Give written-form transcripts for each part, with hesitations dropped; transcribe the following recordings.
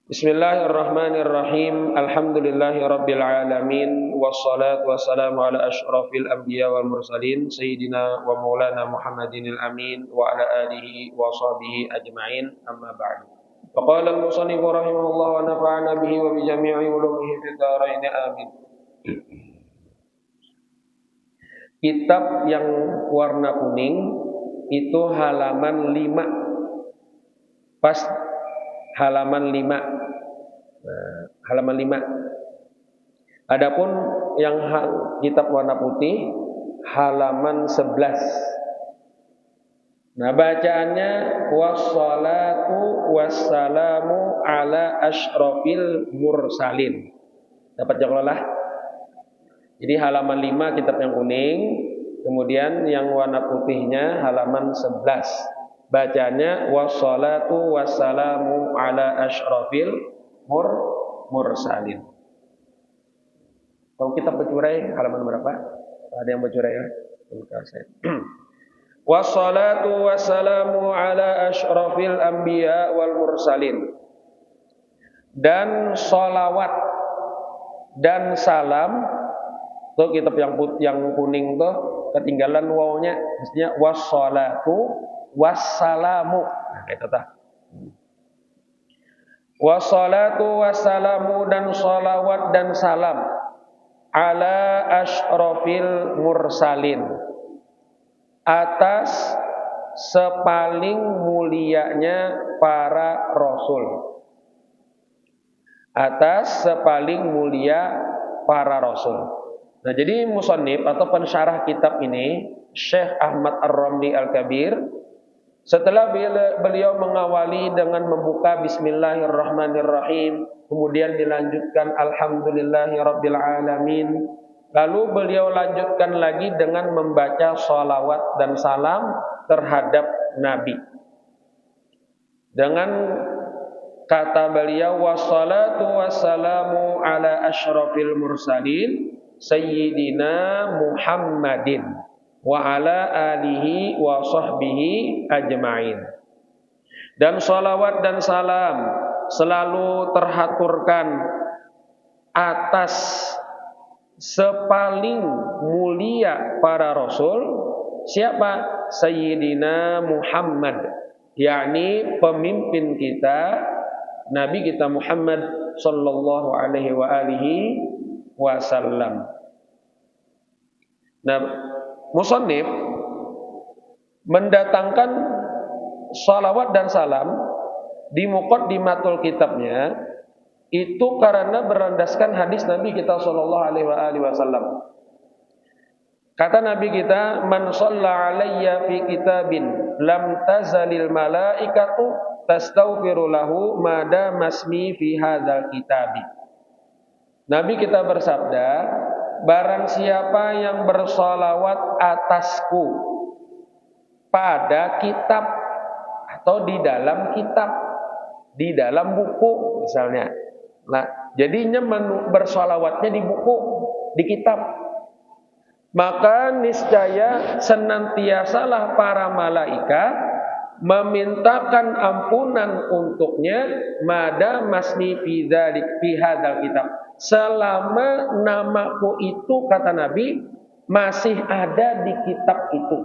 Bismillahirrahmanirrahim. Alhamdulillahirabbil alamin wassalatu wassalamu ala asyrafil anbiya wal mursalin sayyidina wa maulana Muhammadinil amin wa ala alihi wa sahbihi ajma'in. Amma ba'du. Faqala al-musannif rahimahullah wa nafa'ana bihi wa bi jami'i ulumihi fid dharain amin. Kitab yang warna kuning itu halaman 5. Pas halaman 5. Halaman 5. Adapun yang kitab warna putih halaman 11. Nah, bacaannya wassalatu wassalamu ala asyrafil mursalin. Dapat jangkaulah. Jadi halaman 5 kitab yang kuning, kemudian yang warna putihnya halaman 11. Bacanya wassalatu wassalamu ala asyrafil mursalin. Kalau kita bercurai halaman berapa? Ada yang bercurai ya? Wassalatu wassalamu ala asyrafil anbiya wal mursalin. Dan sholawat dan salam. Tuh kitab yang kuning tuh ketinggalan wawnya, mestinya wassalatu wassalamu. Nah, itu tah. Wassalatu wassalamu dan sholawat dan salam ala asyrafil mursalin, atas sepaling mulianya para rasul. Atas sepaling mulia para rasul. Nah, jadi musannif atau pensyarah kitab ini Syekh Ahmad Ar-Ramli Al-Kabir, setelah beliau mengawali dengan membuka Bismillahirrahmanirrahim, kemudian dilanjutkan Alhamdulillahirabbil alamin, lalu beliau lanjutkan lagi dengan membaca sholawat dan salam terhadap Nabi. Dengan kata beliau wassalatu wassalamu ala asyrafil mursalin sayyidina Muhammadin wa ala alihi wa sahbihi ajma'in. Dan sholawat dan salam selalu terhaturkan atas sepaling mulia para rasul. Siapa? Sayyidina Muhammad, yakni pemimpin kita, Nabi kita Muhammad sallallahu alaihi wa alihi wasallam. Nah, musannif mendatangkan shalawat dan salam di muqaddimatul kitabnya itu karena berlandaskan hadis Nabi kita sallallahu alaihi wasallam. Kata Nabi kita, man shalla alayya fi kitabin lam tazalil malaikatu tastaghfiru lahu ma damasmi fi hadzal kitabi. Nabi kita bersabda, barang siapa yang bersolawat atasku pada kitab atau di dalam kitab, di dalam buku misalnya. Nah, jadinya bersolawatnya di buku, di kitab. Maka niscaya senantiasalah para malaikat memintakan ampunan untuknya mada masni fi hadzal kitab, selama namaku itu, kata Nabi, masih ada di kitab itu.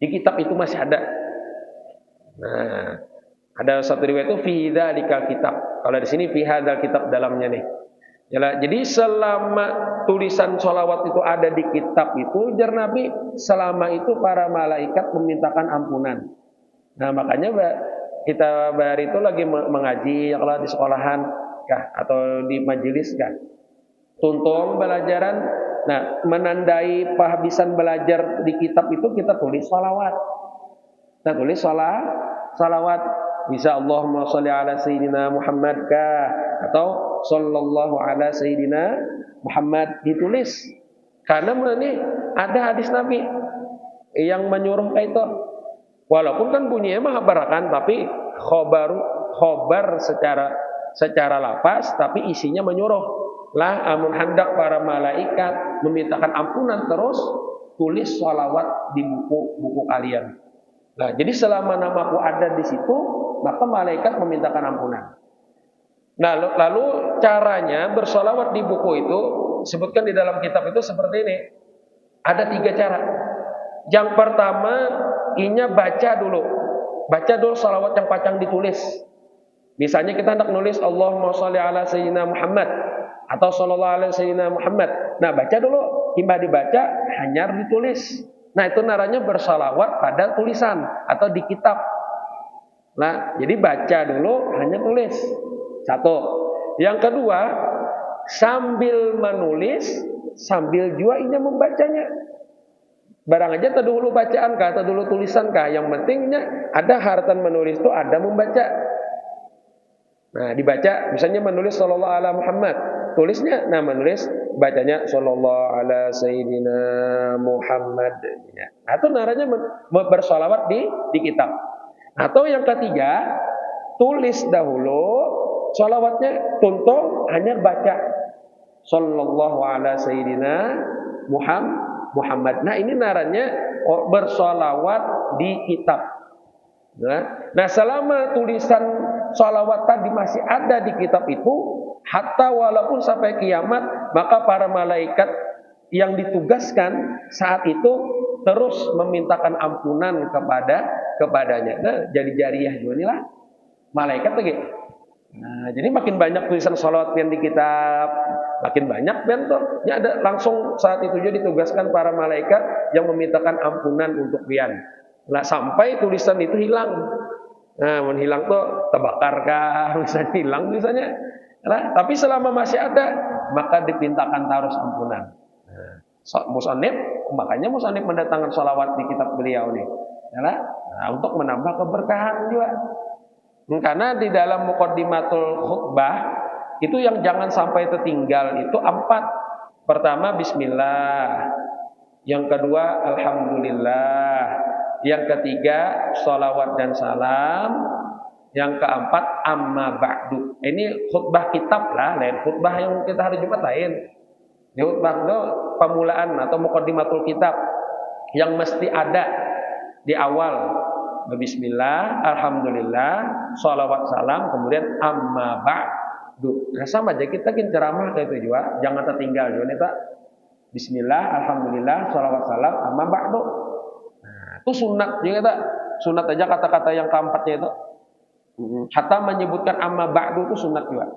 Di kitab itu masih ada. Nah, ada satu riwayat itu fi dzalikal kitab. Kalau di sini fi hadzal kitab dalamnya nih. Jadi selama tulisan sholawat itu ada di kitab itu, jar Nabi, selama itu para malaikat memintakan ampunan. Nah, makanya kita hari itu lagi mengaji, kalau di sekolahan kah atau di majelis kah, tuntung pelajaran. Nah, menandai penghabisan belajar di kitab itu kita tulis sholawat. Kita tulis sholawat. Bisa Allahumma sholli ala sayyidina Muhammad kah, atau sallallahu ala sayyidina Muhammad ditulis. Karena ini ada hadis Nabi yang menyuruh itu. Walaupun kan bunyinya mah barakan, tapi khobar secara lafaz, tapi isinya menyuruh. Lah amun hendak para malaikat memintakan ampunan, terus tulis sholawat di buku kalian. Nah, jadi selama namaku ada di situ, maka malaikat memintakan ampunan. Nah, lalu caranya bersolawat di buku itu sebutkan di dalam kitab itu seperti ini. Ada 3 cara. Yang pertama, inya baca dulu. Baca dulu salawat yang pacang ditulis. Misalnya kita hendak nulis Allahumma sholli ala sayyidina Muhammad atau sallallahu alaihi sayyidina Muhammad. Nah, baca dulu. Tiba dibaca, hanyar ditulis. Nah, itu namanya bersalawat pada tulisan atau di kitab. Nah, jadi baca dulu, hanya tulis. Satu. Yang kedua, sambil menulis, sambil juga inya membacanya. Barang aja terdahulu bacaan kah, terdahulu tulisan kah. Yang pentingnya ada haratan menulis itu ada membaca. Nah, dibaca, misalnya menulis sallallahu ala Muhammad. Tulisnya, nah menulis, bacanya sallallahu ala sayyidina Muhammad. Nah, itu naranya bersolawat di kitab. Atau yang ketiga, tulis dahulu, sholawatnya tuntung, hanya baca sallallahu ala sayyidina Muhammad. Nah, ini naranya bersolawat di kitab. Nah, selama tulisan sholawat tadi masih ada di kitab itu, hatta walaupun sampai kiamat, maka para malaikat yang ditugaskan saat itu terus memintakan ampunan kepadanya. Nah, jadi jariyah juga inilah malaikat lagi. Nah, jadi makin banyak tulisan sholawat yang di kitab, makin banyak bentor. Ini ada langsung saat itu juga ditugaskan para malaikat yang memintakan ampunan untuk pian. Nah, sampai tulisan itu hilang. Nah, menghilang tuh tebakarkah, misalnya hilang misalnya. Nah, tapi selama masih ada, maka dipintakan terus ampunan. Musannif, makanya musannif mendatangkan sholawat di kitab beliau nih. Nah, untuk menambah keberkahan juga. Karena di dalam muqaddimatul khutbah itu yang jangan sampai tertinggal itu 4. Pertama bismillah. Yang kedua alhamdulillah. Yang ketiga sholawat dan salam. Yang keempat amma ba'du. Ini khutbah kitab lah, lain khutbah yang kita hari Jumat lain. Ini khutbah itu pemulaan atau muqaddimatul kitab yang mesti ada di awal. Bismillah, alhamdulillah, sholawat salam, kemudian amma ba'du. Nah, sama aja kita ceramah kayak itu juga, jangan tertinggal juga nih Pak. Bismillah, alhamdulillah, sholawat salam, amma ba'du. Nah, itu sunat juga tak? Sunat aja kata-kata yang keempatnya itu. Hatta menyebutkan amma ba'du itu sunat juga.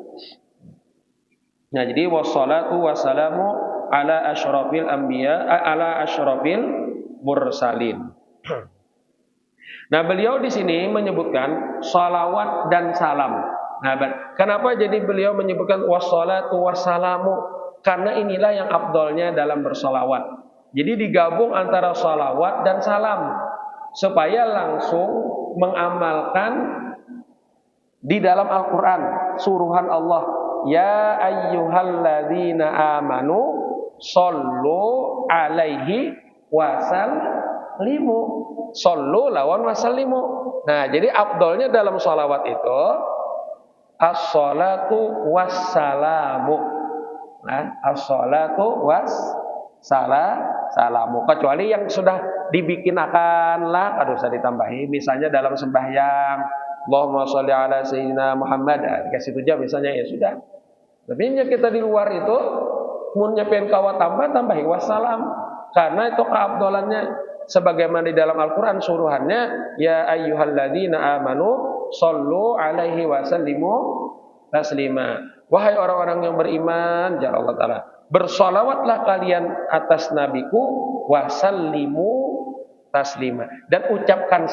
Nah, jadi wassalatu wassalamu ala asyrafil anbiya, ala asyrafil mursalin. Nah, beliau di sini menyebutkan salawat dan salam. Nah, kenapa jadi beliau menyebutkan wassalatu wassalamu? Karena inilah yang afdolnya dalam bersalawat. Jadi digabung antara salawat dan salam supaya langsung mengamalkan di dalam Al-Quran suruhan Allah, ya ayyuhalladzina amanu sallu alaihi wasallimu. Sallu lawan wasallimu. Nah, jadi afdolnya dalam salawat itu as-salatu wassalamu. Nah, as-salatu wassalamu. Kecuali yang sudah dibikin akanlah, kada usah ditambahi. Misalnya dalam sembahyang, Allahumma sholli ala sayyidina Muhammad, dikasih tujuh misalnya, ya sudah. Tapi yang kita di luar itu, mun pengen kawat tambahi wassalam. Karena itu keabdolannya. Sebagaimana di dalam Al-Quran suruhannya, ya ayyuhalladzina amanu sallu alaihi wasallimu taslima. Wahai orang-orang yang beriman, ya Allah Ta'ala, bersolawatlah kalian atas nabiku wasallimu taslima, dan ucapkan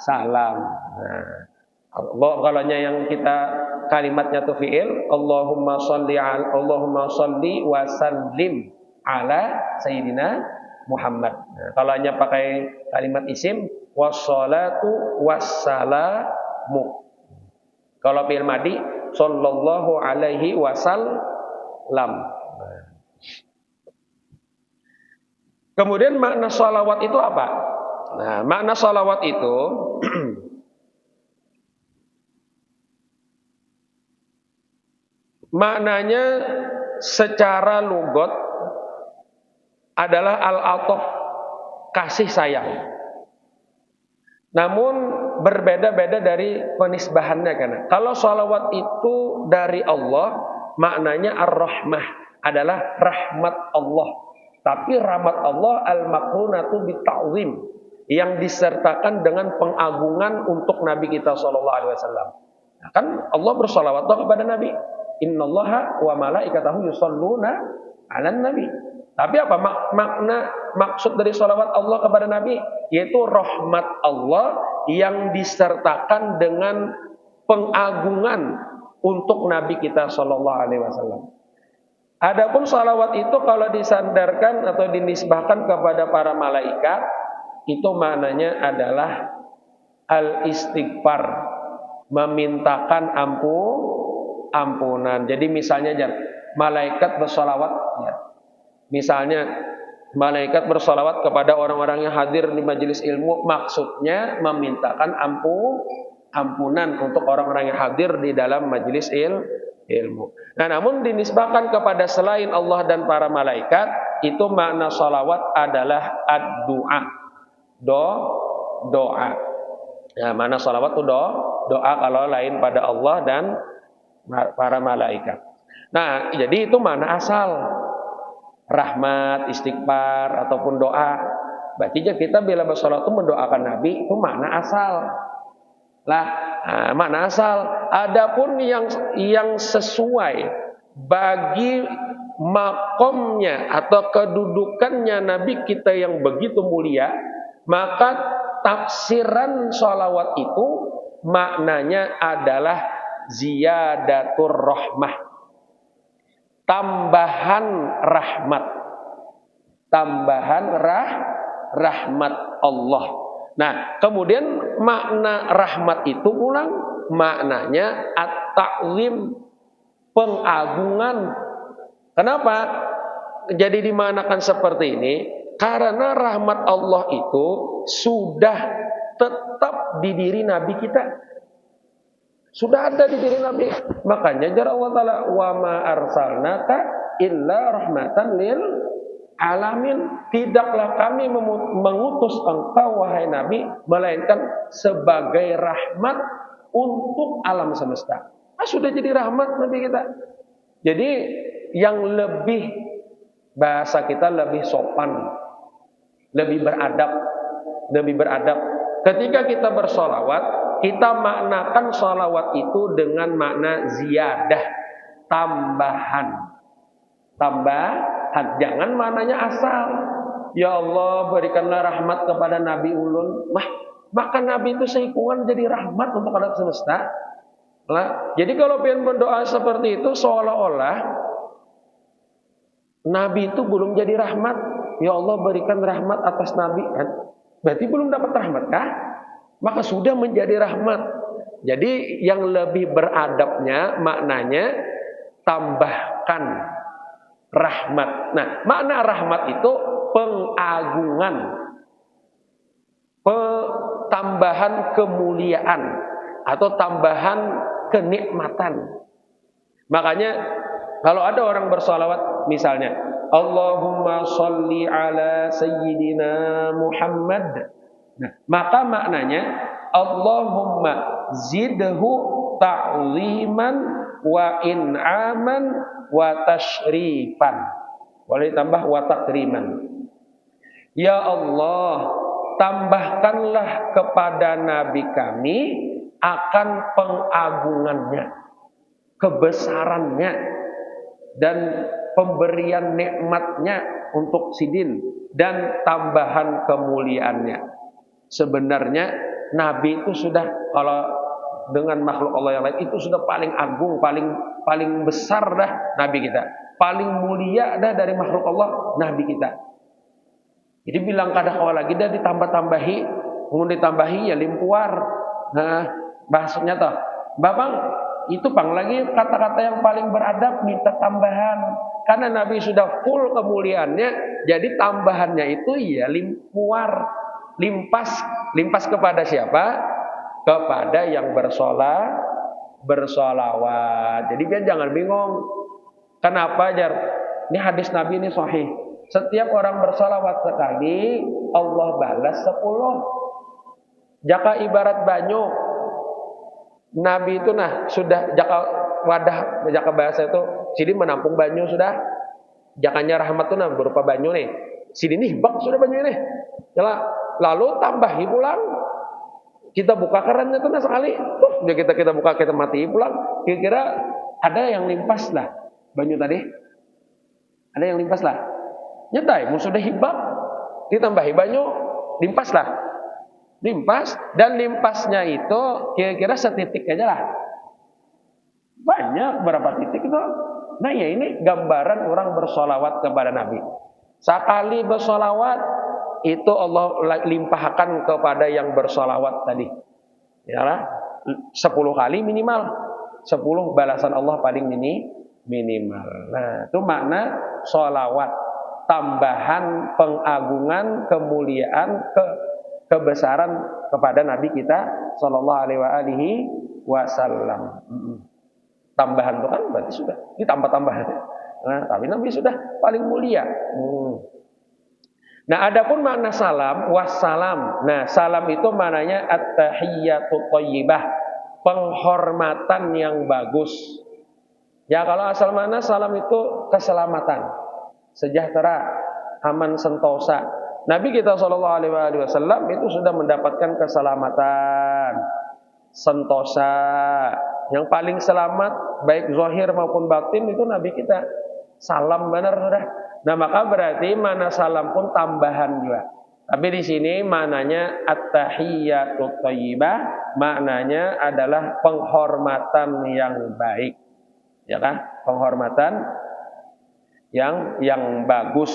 salam. Nah, kalaunya yang kita kalimatnya tuh fi'il, Allahumma sholli wa sallim ala sayyidina Muhammad. Nah, kalau hanya pakai kalimat isim, wassalatu wassalamu. Kalau fi'il madi, sallallahu alaihi wasallam. Kemudian makna sholawat itu apa? Nah, makna sholawat itu maknanya secara lugot adalah al-atof, kasih sayang. Namun berbeda-beda dari penisbahannya kan. Kalau sholawat itu dari Allah, maknanya ar-rahmah, adalah rahmat Allah. Tapi rahmat Allah al-maqrunatu bit-ta'zim, yang disertakan dengan pengagungan untuk Nabi kita sallallahu alaihi wasallam. Nah, kan Allah bersolawat kepada Nabi. Innallaha wa malaikatahu yusholluna 'alan nabi. Tapi apa maksud dari sholawat Allah kepada Nabi? Yaitu rahmat Allah yang disertakan dengan pengagungan untuk Nabi kita sallallahu alaihi wasallam. Adapun sholawat itu kalau disandarkan atau dinisbahkan kepada para malaikat, itu maknanya adalah al-istighfar, memintakan ampunan. Jadi misalnya malaikat bersolawat, ya. Misalnya malaikat bersolawat kepada orang-orang yang hadir di majelis ilmu, maksudnya memintakan ampunan untuk orang-orang yang hadir di dalam majelis ilmu. Nah, namun dinisbahkan kepada selain Allah dan para malaikat, itu makna solawat adalah ad-du'a, doa. Ya, mana solawat itu doa kalau lain pada Allah dan para malaikat. Nah, jadi itu mana asal rahmat, istighfar ataupun doa. Berarti kita bila bersolat itu mendoakan Nabi, itu makna asal. Makna asal. Adapun yang sesuai bagi makomnya atau kedudukannya Nabi kita yang begitu mulia, maka tafsiran sholawat itu maknanya adalah ziyadatur rahmah, tambahan rahmat, rahmat Allah. Nah, kemudian makna rahmat itu ulang maknanya at-ta'zim, pengagungan. Kenapa jadi dimanakan seperti ini? Karena rahmat Allah itu sudah tetap di diri Nabi kita. Sudah ada di diri Nabi. Makanya jar Allah Ta'ala, wa ma arsalnaka illa rahmatan lil alamin. Tidaklah kami mengutus engkau wahai Nabi, melainkan sebagai rahmat untuk alam semesta. Sudah jadi rahmat Nabi kita. Jadi yang lebih, bahasa kita lebih sopan, lebih beradab. Ketika kita bersolawat, kita maknakan solawat itu dengan makna ziyadah, tambahan. Jangan maknanya asal. Ya Allah, berikanlah rahmat kepada Nabi ulun. Maka Nabi itu seikungan jadi rahmat untuk alam semesta. Jadi kalau pengen berdoa seperti itu, seolah-olah Nabi itu belum jadi rahmat. Ya Allah, berikan rahmat atas Nabi. Berarti belum dapat rahmat kah? Maka sudah menjadi rahmat. Jadi yang lebih beradabnya maknanya tambahkan rahmat. Nah, makna rahmat itu pengagungan, tambahan kemuliaan atau tambahan kenikmatan. Makanya kalau ada orang bersolawat misalnya, Allahumma sholli ala sayyidina Muhammad. Nah, maka maknanya Allahumma zidhu ta'ziman wa in'aman wa tashrifan. Boleh tambah wa takriman. Ya Allah, tambahkanlah kepada Nabi kami akan pengagungannya, kebesarannya, dan pemberian nikmatnya untuk sidin, dan tambahan kemuliaannya. Sebenarnya Nabi itu sudah, kalau dengan makhluk Allah yang lain, itu sudah paling agung, paling besar dah Nabi kita, paling mulia dah dari makhluk Allah Nabi kita. Jadi bilang kada kau lagi dah ditambah-tambahi, ya limpuar. Nah, maksudnya toh, Babang, itu pang lagi kata-kata yang paling beradab, minta tambahan. Karena Nabi sudah full kemuliaannya, jadi tambahannya itu ya limpuar, limpas kepada siapa? Kepada yang bersolawat. Jadi biar jangan bingung. Kenapa jar? Ini hadis Nabi ini sahih. Setiap orang bersolawat sekali, Allah balas 10. Jaka ibarat banyu. Nabi itu sudah jaka wadah, jaka bahasa itu sini menampung banyu sudah. Jakanya rahmat itu berupa banyu nih. Sini nih bak sudah banyu nih. Lalu tambahi pulang. Kita buka kerannya tuh sekali. Kita buka, kita mati pulang. Kira-kira ada yang limpas lah banyu tadi. Ada yang limpas lah. Nyetai, sudah hibak, ditambahi banyu, limpas lah. Limpas, dan limpasnya itu kira-kira setitik aja lah. Banyak berapa titik itu. Nah ya ini gambaran orang bersolawat kepada Nabi. Sekali bersolawat itu Allah limpahkan kepada yang bersolawat tadi. Ya, 10 kali minimal. 10 balasan Allah paling minimal. Nah itu makna solawat. Tambahan pengagungan, kemuliaan, kebesaran kepada Nabi kita Sallallahu Alaihi Wasallam. Tambahan itu kan berarti sudah ditambah-tambah. Nah, tapi Nabi sudah paling mulia. Nah, adapun makna salam, wassalam. Nah, salam itu maknanya at-tahiyyatut thayyibah, penghormatan yang bagus. Ya, kalau asal makna salam itu keselamatan, sejahtera, aman sentosa. Nabi kita Shallallahu Alaihi Wasallam itu sudah mendapatkan keselamatan, sentosa. Yang paling selamat baik zahir maupun batin itu Nabi kita. Salam benar sudah. Nah maka berarti mana salam pun tambahan juga. Tapi di sini maknanya at-tahiyyatut thayyibah, maknanya adalah penghormatan yang baik, ya kan? Penghormatan yang bagus.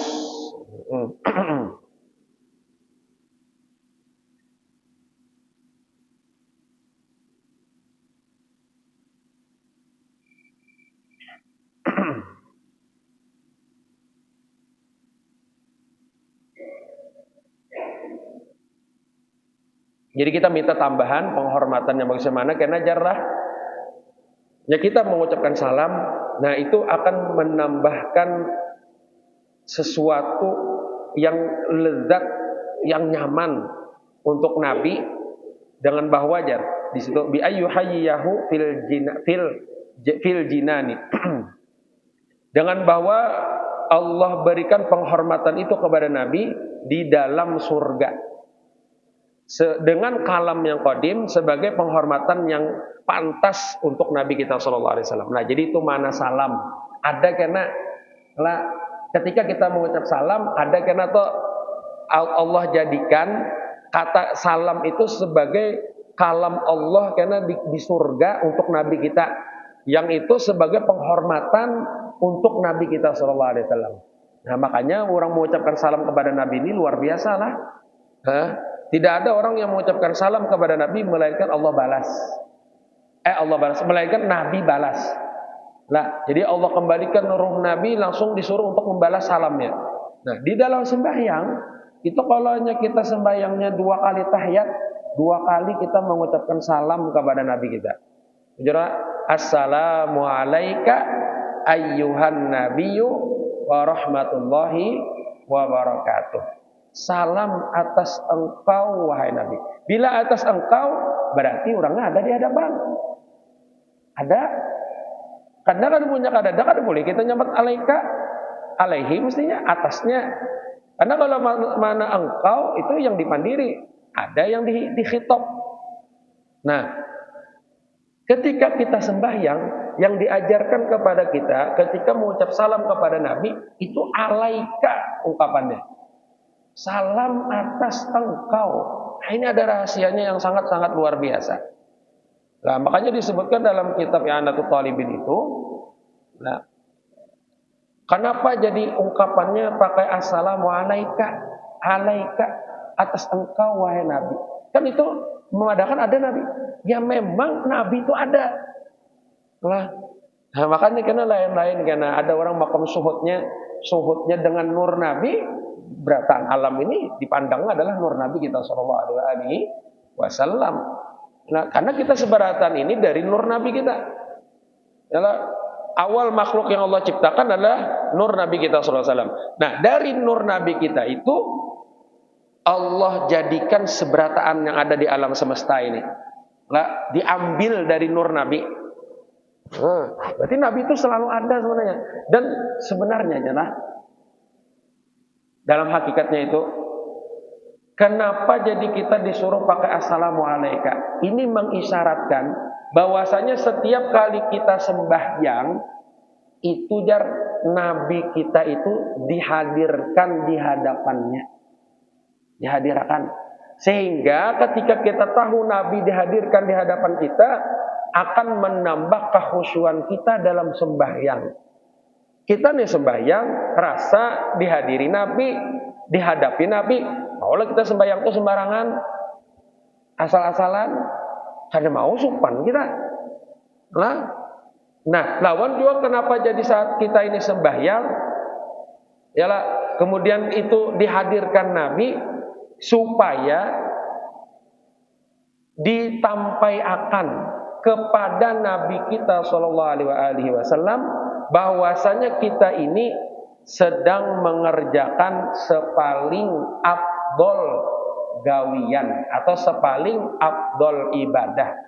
Jadi kita minta tambahan penghormatan yang bagaimana, karena jarah ya kita mengucapkan salam, nah itu akan menambahkan sesuatu yang lezat, yang nyaman untuk Nabi dengan bah wajar. Di situ bi ayyuhayyahu fil jinani. Dengan bahwa Allah berikan penghormatan itu kepada Nabi di dalam surga. Dengan kalam yang qadim sebagai penghormatan yang pantas untuk Nabi kita Sallallahu Alaihi Wasallam. Nah, jadi itu mana salam. Ada karena ketika kita mengucap salam, ada karena tuh Allah jadikan kata salam itu sebagai kalam Allah karena di surga untuk Nabi kita, yang itu sebagai penghormatan untuk Nabi kita Sallallahu Alaihi Wasallam. Nah, makanya orang mengucapkan salam kepada Nabi ini luar biasa lah. Tidak ada orang yang mengucapkan salam kepada Nabi melainkan Allah balas. Melainkan Nabi balas. Nah, jadi Allah kembalikan ruh Nabi langsung disuruh untuk membalas salamnya. Nah, di dalam sembahyang itu kalau kita sembahyangnya 2 kali tahiyat, 2 kali kita mengucapkan salam kepada Nabi kita. Assalamu alayka ayyuhan nabiyyu wa rahmatullahi wa barakatuh. Salam atas engkau wahai Nabi. Bila atas engkau berarti orangnya ada di hadapan. Ada. Karena kan punya kada kan boleh kita nyebut alaika, alaihi mestinya atasnya. Karena kalau mana engkau itu yang dipandiri, ada yang dikhitab. Nah, ketika kita sembahyang, yang diajarkan kepada kita ketika mengucap salam kepada Nabi itu alaika ungkapannya. Salam atas engkau. Nah, ini ada rahasianya yang sangat-sangat luar biasa. Nah, makanya disebutkan dalam kitab I'anatul Talibin itu. Nah, kenapa jadi ungkapannya pakai assalamu alaika, alaika atas engkau wahai Nabi? Kan itu memadakan ada Nabi. Ya memang Nabi itu ada. Nah, makanya karena lain-lain, karena ada orang makam suhudnya dengan nur Nabi. Beratan alam ini dipandangnya adalah nur Nabi kita Sallallahu Alaihi Wasallam. Nah, karena kita seberatan ini dari nur Nabi kita. Yalah, awal makhluk yang Allah ciptakan adalah nur Nabi kita Sallallahu Alaihi Wasallam. Nah, dari nur Nabi kita itu Allah jadikan seberataan yang ada di alam semesta ini. Lah, diambil dari nur Nabi. Berarti Nabi itu selalu ada sebenarnya. Dan sebenarnya adalah dalam hakikatnya itu, kenapa jadi kita disuruh pakai assalamualaikum? Ini mengisyaratkan bahwasanya setiap kali kita sembahyang itu Nabi kita itu dihadirkan di hadapannya. Dihadirkan. Sehingga ketika kita tahu Nabi dihadirkan di hadapan kita, akan menambah kekhusyuan kita dalam sembahyang. Kita nih sembahyang, rasa dihadiri Nabi, dihadapi Nabi. Kalau kita sembahyang itu sembarangan, asal-asalan, kada mau supan kita. Nah, lawan juga kenapa jadi saat kita ini sembahyang, yalah, kemudian itu dihadirkan Nabi, supaya ditampaikan kepada Nabi kita Shallallahu Alaihi Wasallam bahwasanya kita ini sedang mengerjakan sepaling afdol gawian atau sepaling afdol ibadah.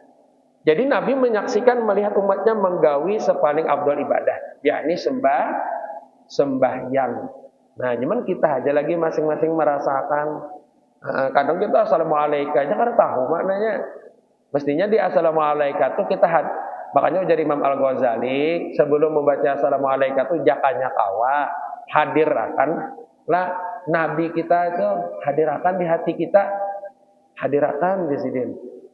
Jadi Nabi menyaksikan melihat umatnya menggawi sepaling afdol ibadah, yakni sembahyang. Nah, cuman kita aja lagi masing-masing merasakan. Kadang kita assalamualaikum aja karena tahu maknanya. Mestinya di assalamualaikum itu kita makanya dari Imam Al-Ghazali sebelum membaca assalamualaikum itu jakanya kawa hadirkan lah Nabi kita itu hadirkan di hati kita, hadirkan di sini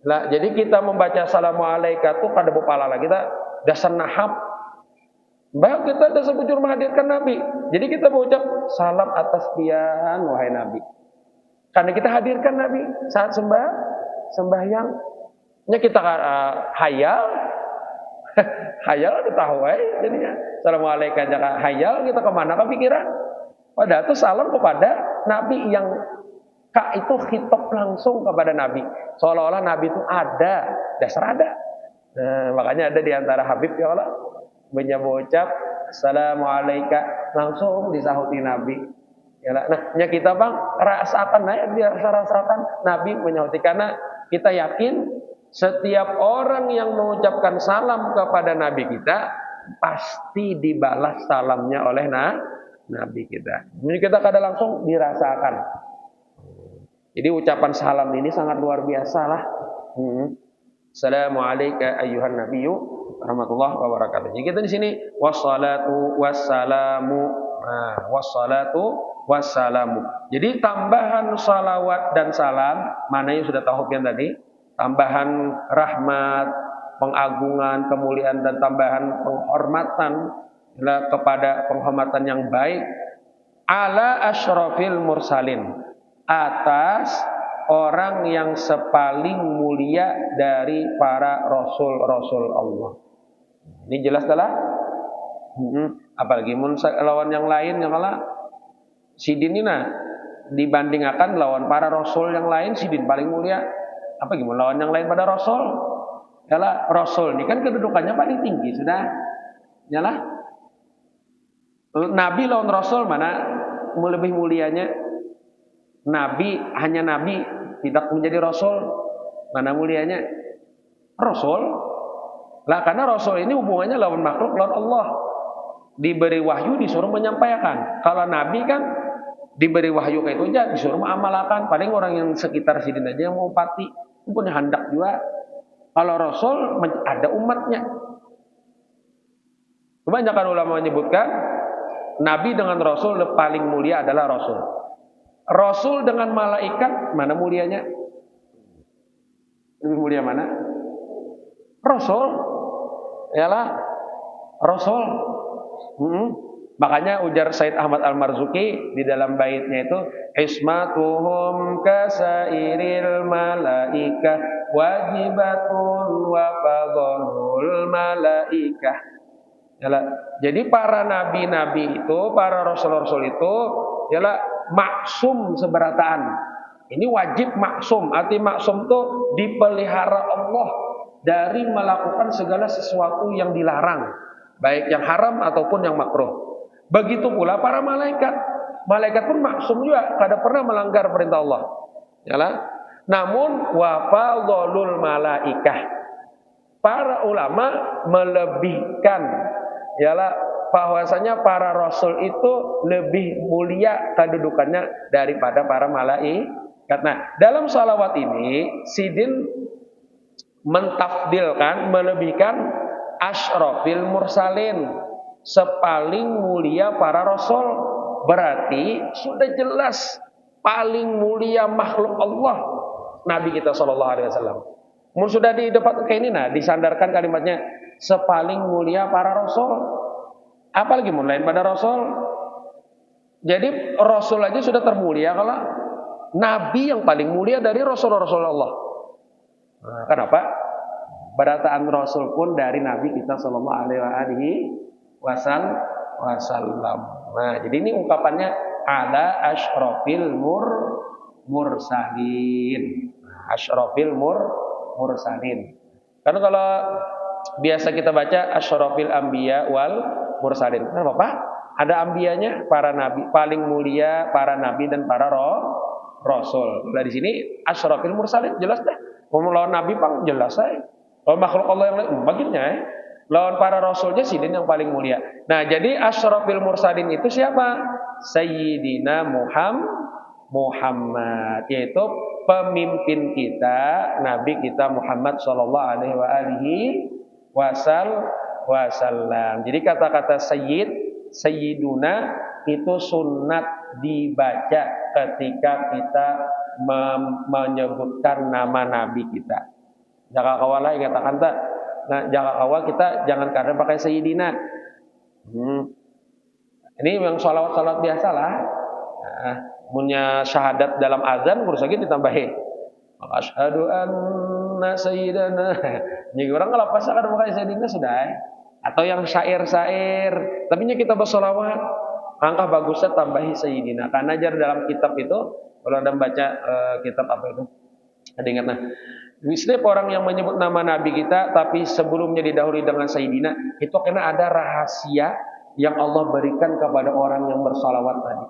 lah. Jadi kita membaca assalamualaikum itu kada bopalala kita dasar nahap bahwa kita dasar bujur menghadirkan Nabi. Jadi kita mengucap salam atas pian wahai Nabi, karena kita hadirkan Nabi saat sembahyang. Nya kita hayal hayal kita tahu jadinya assalamualaikum jangan hayal kita kemana kepikiran. Padahal itu salam kepada Nabi yang itu khitab langsung kepada Nabi, seolah-olah Nabi itu ada, dasar ada. Nah, makanya ada di antara Habib ya Allah menyebut assalamualaikum langsung disahuti Nabi. Nah, kita bang rasakan rasakan Nabi menyahuti, karena kita yakin setiap orang yang mengucapkan salam kepada Nabi kita pasti dibalas salamnya oleh Nabi kita. Jadi kita kadang langsung dirasakan. Jadi ucapan salam ini sangat luar biasa lah. Assalamualaikum ayyuhan nabiyyu warahmatullahi wabarakatuh. Jadi kita di sini wassalatu wassalamu. Nah, wassalatu wassalamu. Jadi tambahan salawat dan salam, mana yang sudah tahu kan tadi? Tambahan rahmat, pengagungan, kemuliaan dan tambahan penghormatan kepada penghormatan yang baik ala asyrafil mursalin, atas orang yang sepaling mulia dari para rasul-rasul Allah. Ini jelas adalah apalagi lawan yang lain yang kalah sidin ini dibandingkan lawan para rasul yang lain, sidin paling mulia. Apa gimana lawan yang lain pada rasul? Yalah, rasul ini kan kedudukannya paling tinggi sudah. Yalah, nabi lawan rasul mana lebih mulianya? Nabi hanya nabi, tidak menjadi rasul, mana mulianya? Rasul. Lah karena rasul ini hubungannya lawan makhluk, lawan Allah. Diberi wahyu disuruh menyampaikan. Kalau nabi kan diberi wahyu kayak itu aja disuruh mengamalkan. Paling orang yang sekitar sidin aja yang mau pati, punya hendak juga. Kalau rasul ada umatnya. Kebanyakan ulama menyebutkan nabi dengan rasul paling mulia adalah rasul. Rasul dengan malaikat mana mulianya? Lebih mulia mana? Rasul. Yalah, rasul. Makanya ujar Said Ahmad Al-Marzuki di dalam baitnya itu ismatuhum kasairil malaikah wajibatun wa fadlul malaikah. Jadi para nabi-nabi itu, para rasul-rasul itu ialah maksum seberataan. Ini wajib maksum. Arti maksum itu dipelihara Allah dari melakukan segala sesuatu yang dilarang, baik yang haram ataupun yang makruh. Begitu pula para malaikat. Malaikat pun maksum juga, kada pernah melanggar perintah Allah. Yalah. Namun wa fadhalul malaikah. Para ulama melebihkan ialah bahwasanya para rasul itu lebih mulia kedudukannya daripada para malaikat. Nah, dalam salawat ini Sidin mentafdilkan, melebihkan asyrafil mursalin, sepaling mulia para rasul. Berarti sudah jelas paling mulia makhluk Allah Nabi kita sallallahu alaihi wasallam. Mun sudah di depan kayak ini, nah disandarkan kalimatnya sepaling mulia para rasul. Apalagi mun lain pada rasul. Jadi rasul aja sudah termulia kalau nabi yang paling mulia dari rasul-rasul Allah. Nah, kenapa? Berataan rasul pun dari nabi kita sallallahu alaihi wasallam. Nah, jadi ini ungkapannya ala asyrafil mursalin. Asyrafil mursalin. Karena kalau biasa kita baca asyrafil anbiya wal mursalin. Kenapa Pak? Ada ambiyanya, para nabi, paling mulia para nabi dan para rasul. Nah di sini asyrafil mursalin jelas dah. Mau lawan nabi Pak jelas saya. Kalau makhluk Allah yang lain baginya lawan para rasulnya Sidin yang paling mulia. Nah, jadi asyrafil mursalin itu siapa? Sayyidina Muhammad, yaitu pemimpin kita, Nabi kita Muhammad sallallahu alaihi wasallam. Jadi kata-kata sayyiduna itu sunat dibaca ketika kita menyebutkan nama Nabi kita. Jaka kawala katakan tak. Nah, jaka kawal kita jangan kadang pakai sayyidina. Ini yang salawat biasa lah. Nah, punya syahadat dalam azan kurus lagi ditambahin. Asyhadu anna sayyidana. Jadi orang kalau pas akan pakai sayyidina sudah. Atau yang syair-syair. Tapi kita bersolawat, angka bagusnya tambahi sayyidina. Karena ajar dalam kitab itu, kalau Anda baca kitab apa itu? Ada ingat nah. Setiap orang yang menyebut nama Nabi kita, tapi sebelumnya didahului dengan sayyidina, itu karena ada rahasia yang Allah berikan kepada orang yang bersolawat tadi.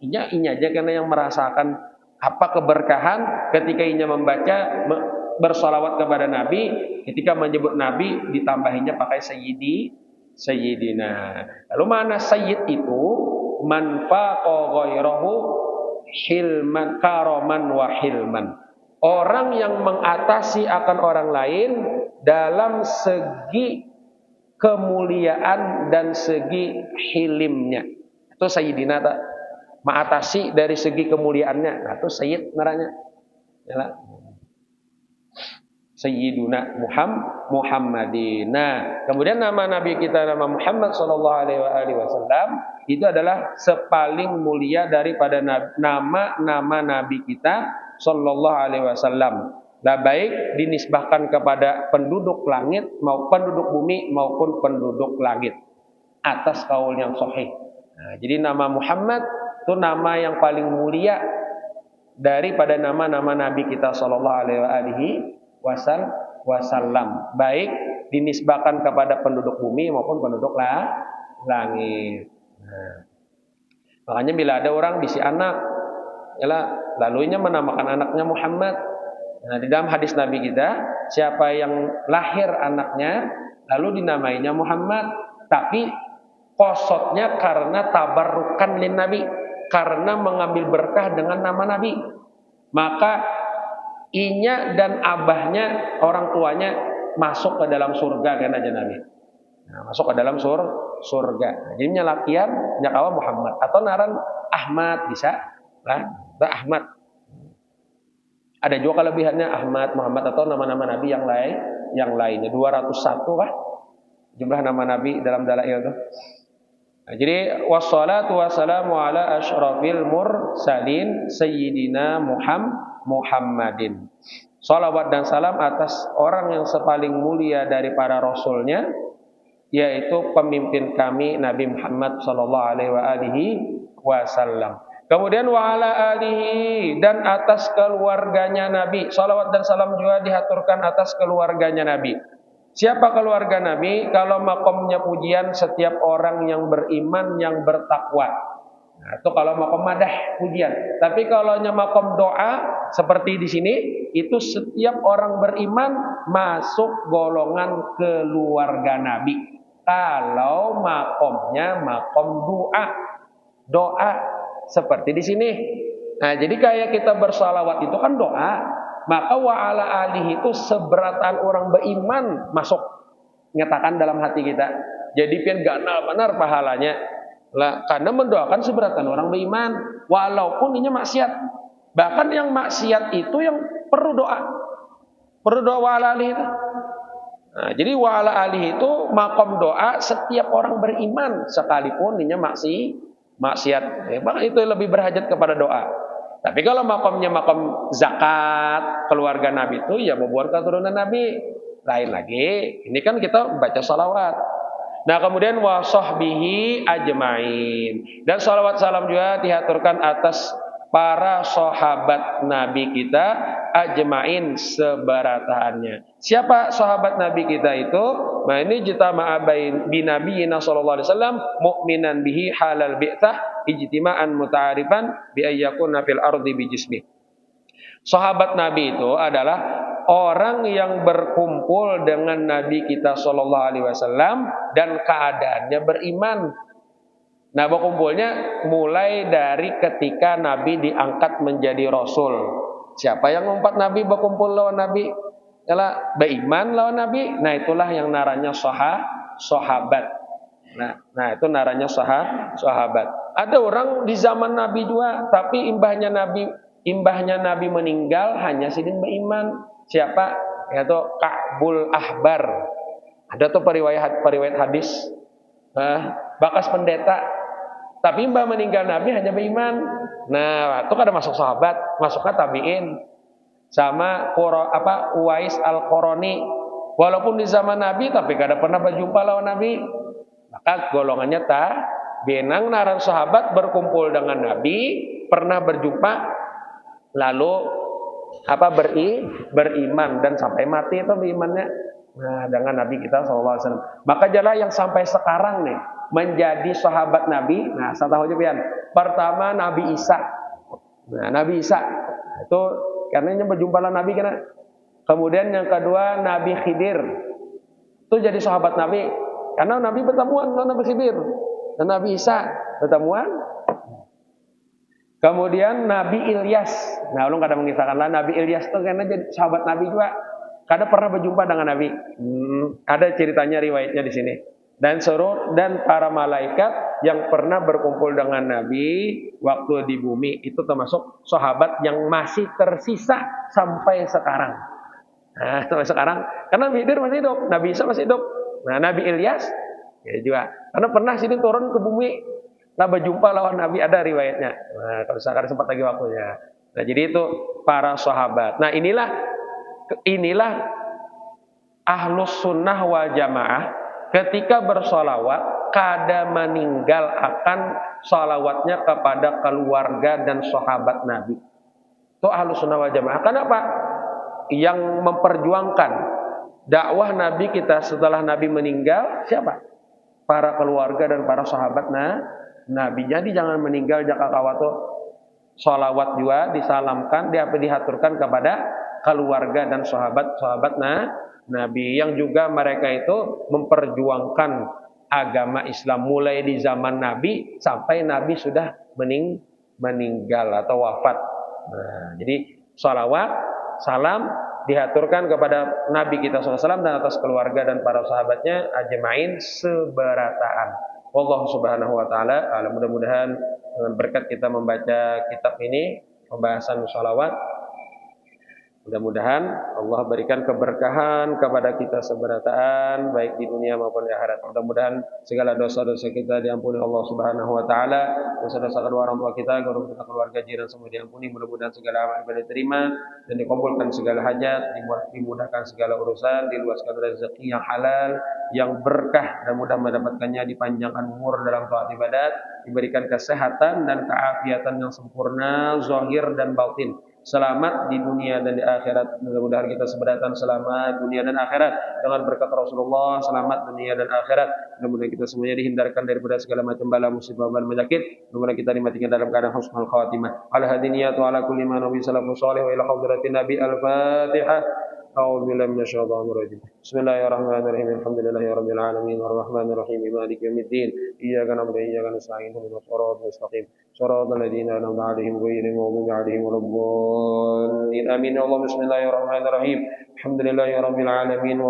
Ini aja karena yang merasakan apa keberkahan ketika inya membaca bersolawat kepada Nabi, ketika menyebut Nabi ditambahinya pakai sayyidina. Lalu mana sayyid itu? Man faqa ghairahu hilman karoman wa hilman. Orang yang mengatasi akan orang lain dalam segi kemuliaan dan segi hilimnya. Itu sayyidina tak? Mengatasi dari segi kemuliaannya. Nah, itu sayyid naranya. Yalah. Sayyiduna Muhammadin. Nah, kemudian nama Nabi kita nama Muhammad sallallahu alaihi wasallam itu adalah sepaling mulia daripada nama Nabi kita sallallahu alaihi wasallam. Nah, baik dinisbahkan kepada penduduk langit maupun penduduk bumi maupun penduduk langit atas kaul yang sahih. Nah, jadi nama Muhammad itu nama yang paling mulia daripada nama-nama Nabi kita sallallahu alaihi wasallam, baik dinisbahkan kepada penduduk bumi maupun penduduk langit. Nah, makanya bila ada orang bisi anak, ialah lalunya menamakan anaknya Muhammad. Nah, di dalam hadis Nabi kita, siapa yang lahir anaknya lalu dinamainya Muhammad, tapi qasodnya karena tabarrukan lin Nabi, karena mengambil berkah dengan nama Nabi, maka inya dan abahnya, orang tuanya masuk ke dalam surga karena aja Nabi. Nah, masuk ke dalam surga. Nah, jadi nyalakian nyakawa Muhammad atau naran Ahmad bisa lah, Ahmad. Ada juga kelebihannya Ahmad, Muhammad atau nama-nama Nabi yang lainnya. 201 kah jumlah nama Nabi dalam dalail itu. Nah, jadi wassalatu wassalamu ala asyrafil mursalin sayyidina Muhammadin. Salawat dan salam atas orang yang sepaling mulia dari para rasulnya, yaitu pemimpin kami Nabi Muhammad sallallahu alaihi wasallam. Kemudian wa ala alihi, dan atas keluarganya Nabi. Salawat dan salam juga dihaturkan atas keluarganya Nabi. Siapa keluarga Nabi? Kalau makomnya pujian setiap orang yang beriman, yang bertakwa. Nah, itu kalau makom madah pujian. Tapi kalau makom doa seperti di sini, itu setiap orang beriman masuk golongan keluarga Nabi. Kalau makomnya makom doa seperti di sini. Nah, jadi kayak kita bersalawat itu kan doa. Maka wa ala alihi itu seberatan orang beriman masuk nyatakan dalam hati kita. Jadi pian ganal benar pahalanya. Lah, karena mendoakan seberatan orang beriman walaupun ini maksiat. Bahkan yang maksiat itu yang perlu doa. Perlu doa wa ala alihi itu. Nah, jadi wa ala alihi itu makom doa setiap orang beriman sekalipun ini maksiat. Bahkan itu lebih berhajat kepada doa. Tapi kalau makomnya makom zakat keluarga Nabi itu ya membuat keturunan Nabi lain lagi. Ini kan kita baca salawat. Nah, kemudian wa sahbihi ajmain. Dan salawat salam juga diaturkan atas para sahabat Nabi kita ajmain sebarataannya. Siapa sahabat Nabi kita itu? Nah, ini jitama'a bi nabiyina sallallahu alaihi wasallam mu'minan bihi halal bi'tah ijtima'an muta'arifan bi ayyakuna fil ardi bi jismi. Sahabat Nabi itu adalah orang yang berkumpul dengan Nabi kita sallallahu alaihi wasallam dan keadaannya beriman. Nah, berkumpulnya mulai dari ketika Nabi diangkat menjadi Rasul. Siapa yang ngumpat Nabi berkumpul lawan Nabi? Ialah beriman lawan Nabi. Nah, itulah yang naranya sahabat. Nah, itu naranya sahabat. Ada orang di zaman Nabi juga, tapi imbahnya Nabi meninggal hanya sidin beriman. Siapa? Yaitu Ka'bul Ahbar. Ada tuh periwayat hadis. Bekas pendeta. Tapi mbah meninggal Nabi hanya beriman. Nah, itu kan ada masuk sahabat, masuknya tabiin. Sama Uwais Al-Qarani. Walaupun di zaman Nabi tapi kada pernah berjumpa lawan Nabi. Maka golongannya benang naran sahabat berkumpul dengan Nabi, pernah berjumpa lalu beriman dan sampai mati itu berimannya. Nah, dengan Nabi kita SAW. Maka jalan yang sampai sekarang nih menjadi sahabat Nabi. Nah, saya tahu juga. Pertama Nabi Isa. Nah, Nabi Isa itu karena berjumpa dengan Nabi kan. Kemudian yang kedua Nabi Khidir. Itu jadi sahabat Nabi karena Nabi bertemuan dengan Nabi Khidir dan Nabi Isa bertemuan. Kemudian Nabi Ilyas. Nah, ulun kadang mengisahkanlah Nabi Ilyas itu karena jadi sahabat Nabi juga. Kadang pernah berjumpa dengan Nabi. Ada ceritanya riwayatnya di sini. Dan para malaikat yang pernah berkumpul dengan Nabi waktu di bumi itu termasuk sahabat yang masih tersisa sampai sekarang. Nah, sampai sekarang karena Nabi Khidir masih hidup, Nabi Isa masih hidup. Nah, Nabi Ilyas ya juga. Karena pernah sini turun ke bumi. Nah, berjumpa lawan Nabi ada riwayatnya. Nah, kalau sekarang sempat lagi waktunya. Nah, jadi itu para sahabat. Nah, inilah ahlus sunnah wal jamaah ketika bersolawat kada meninggal akan solawatnya kepada keluarga dan sahabat Nabi. Itu ahlus sunnah wal jamaah. Kenapa? Yang memperjuangkan dakwah Nabi kita setelah Nabi meninggal siapa? Para keluarga dan para sahabat Nabi. Jadi jangan meninggal jaka kawatu sholawat juga disalamkan, dihaturkan kepada keluarga dan sahabat Nabi yang juga mereka itu memperjuangkan agama Islam mulai di zaman Nabi sampai Nabi sudah meninggal atau wafat. Nah, jadi sholawat, salam dihaturkan kepada Nabi kita SAW dan atas keluarga dan para sahabatnya ajmain seberataan. Allah Subhanahu wa taala, mudah-mudahan dengan berkat kita membaca kitab ini, pembahasan sholawat, mudah-mudahan Allah berikan keberkahan kepada kita seberataan baik di dunia maupun di akhirat. Mudah-mudahan segala dosa-dosa kita diampuni Allah Subhanahu wa taala, dosa-dosa kedua orang tua kita, guru kita, keluarga, jiran semua diampuni. Mudah-mudahan segala amal ibadah diterima dan dikumpulkan segala hajat, dimudahkan segala urusan, diluaskan rezeki yang halal, yang berkah dan mudah mendapatkannya, dipanjangkan umur dalam taat ibadat, diberikan kesehatan dan keafiatan yang sempurna zahir dan batin. selamat di dunia dan di akhirat. Mudah-mudahan kita seberatan selamat dunia dan akhirat dengan berkat Rasulullah, selamat dunia dan akhirat. Mudah-mudahan kita semuanya dihindarkan daripada segala macam bala musibah dan penyakit. Mudah-mudahan kita dimatikan dalam keadaan husnul khatimah. Ala hadiniyatu ala kulli ma nabi sallallahu alaihi wa ila hadratin nabi al-fatihah. أعوذ بالله من الشيطان الرجيم بسم الله الرحمن الرحيم الحمد لله رب العالمين الرحمن الرحيم مالك يوم الدين إياك نعبد وإياك نستعين اهدنا الصراط المستقيم صراط الذين أنعمت عليهم غير المغضوب عليهم ولا الضالين آمين اللهم بسم الله الرحمن الرحيم الحمد لله رب العالمين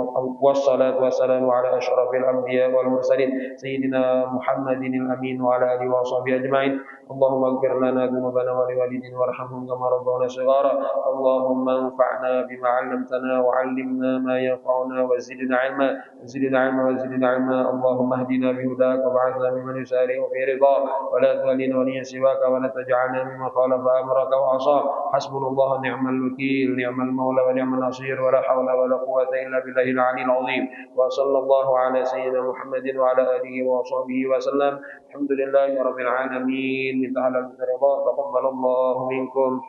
والصلاة والسلام على أشرف الأنبياء والمرسلين سيدنا محمد الأمين وعلى آله وصحبه أجمعين اللهم اغفر لنا ذنوبنا ولوالدينا وارحمهم كما ربونا صغارا اللهم انفعنا بما علمتنا وعلمنا ما ينفعنا وزدنا علما وزدنا علما اللهم اهدنا بهداك وابعثنا ممن يسارع في رضاك ولا تولنا وليا سواك ولا تجعلنا ممن خالف امرك وعصاك حسبنا الله نعم الوكيل نعم المولى ونعم النصير ولا حول ولا قوه الا بالله العلي العظيم وصلى الله على سيدنا محمد وعلى اله وصحبه وسلم الحمد لله رب العالمين من تعالى الرضا تقبل الله منكم.